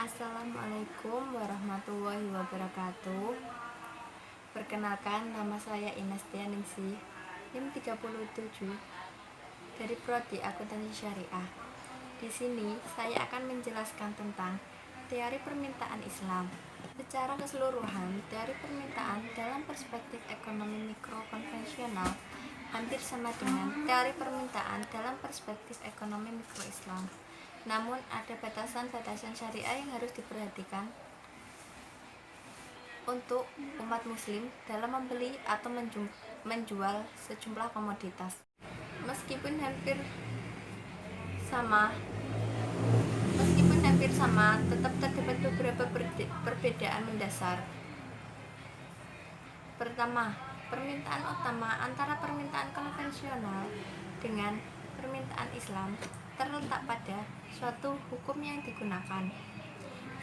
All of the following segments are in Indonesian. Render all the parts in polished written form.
Assalamualaikum warahmatullahi wabarakatuh. Perkenalkan, nama saya Ines Tianingsih, NIM 37 dari Prodi Akuntansi Syariah. Di sini saya akan menjelaskan tentang teori permintaan Islam. Secara keseluruhan, teori permintaan dalam perspektif ekonomi mikro konvensional hampir sama dengan teori permintaan dalam perspektif ekonomi mikro Islam. Namun ada batasan-batasan syariah yang harus diperhatikan untuk umat muslim dalam membeli atau menjual sejumlah komoditas. Meskipun hampir sama, tetap terdapat beberapa perbedaan mendasar. Pertama, permintaan utama antara permintaan konvensional dengan permintaan Islam terletak pada suatu hukum yang digunakan.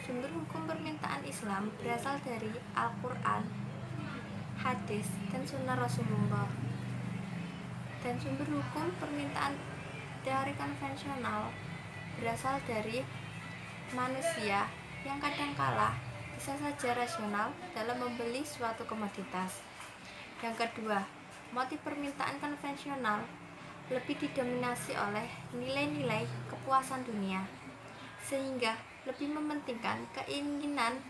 Sumber hukum permintaan Islam berasal dari Al-Quran, hadis, dan sunnah Rasulullah. Dan sumber hukum permintaan teori konvensional berasal dari manusia yang kadangkala bisa saja rasional dalam membeli suatu komoditas. Yang kedua, motif permintaan konvensional lebih didominasi oleh nilai-nilai kepuasan dunia, sehingga lebih mementingkan keinginan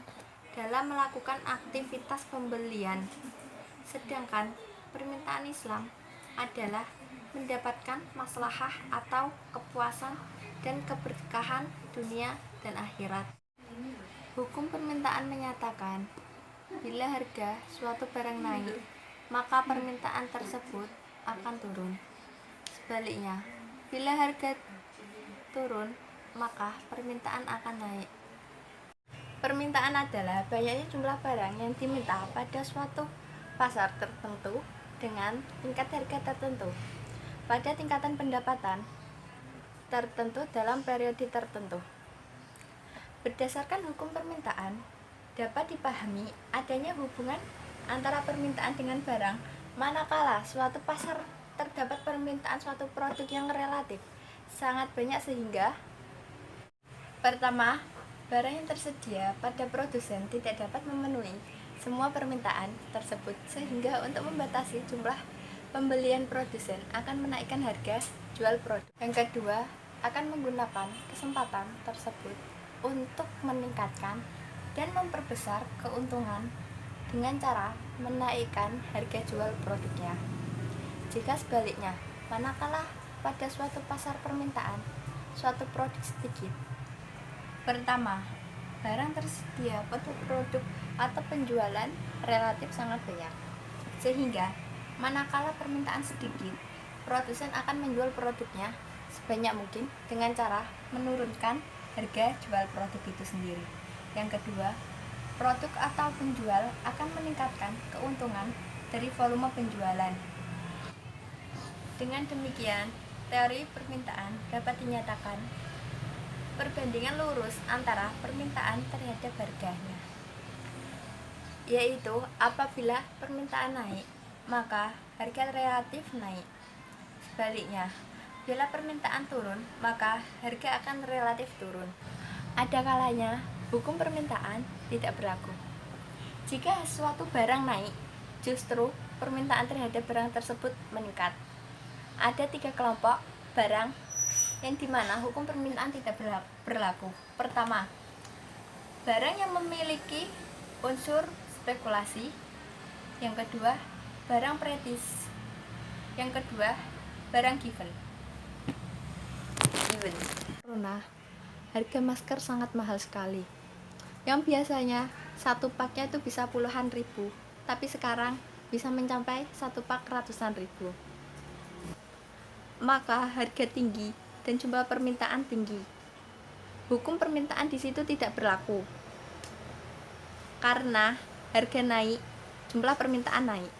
dalam melakukan aktivitas pembelian. Sedangkan permintaan Islam adalah mendapatkan maslahah atau kepuasan dan keberkahan dunia dan akhirat. Hukum permintaan menyatakan, bila harga suatu barang naik, maka permintaan tersebut akan turun. Sebaliknya, bila harga turun, maka permintaan akan naik. Permintaan adalah banyaknya jumlah barang yang diminta pada suatu pasar tertentu dengan tingkat harga tertentu, pada tingkatan pendapatan tertentu dalam periode tertentu. Berdasarkan hukum permintaan, dapat dipahami adanya hubungan antara permintaan dengan barang manakala suatu pasar terdapat permintaan suatu produk yang relatif sangat banyak sehingga pertama, barang yang tersedia pada produsen tidak dapat memenuhi semua permintaan tersebut sehingga untuk membatasi jumlah pembelian produsen akan menaikkan harga jual produk. Yang kedua, akan menggunakan kesempatan tersebut untuk meningkatkan dan memperbesar keuntungan dengan cara menaikkan harga jual produknya. Jika sebaliknya, manakala pada suatu pasar permintaan suatu produk sedikit, pertama, barang tersedia pada produk atau penjualan relatif sangat banyak, sehingga manakala permintaan sedikit, produsen akan menjual produknya sebanyak mungkin dengan cara menurunkan harga jual produk itu sendiri. Yang kedua, produk atau penjual akan meningkatkan keuntungan dari volume penjualan. Dengan demikian, teori permintaan dapat dinyatakan perbandingan lurus antara permintaan terhadap harganya, yaitu apabila permintaan naik, maka harga relatif naik. Sebaliknya, bila permintaan turun, maka harga akan relatif turun. Ada kalanya hukum permintaan tidak berlaku. Jika suatu barang naik, justru permintaan terhadap barang tersebut meningkat. Ada 3 kelompok barang yang dimana hukum permintaan tidak berlaku. Pertama, barang yang memiliki unsur spekulasi. Yang kedua, barang pretis. Yang kedua, barang given. Karena harga masker sangat mahal sekali, yang biasanya satu paknya itu bisa puluhan ribu, tapi sekarang bisa mencapai satu pak ratusan ribu. Maka harga tinggi dan jumlah permintaan tinggi. Hukum permintaan di situ tidak berlaku. Karena harga naik, jumlah permintaan naik.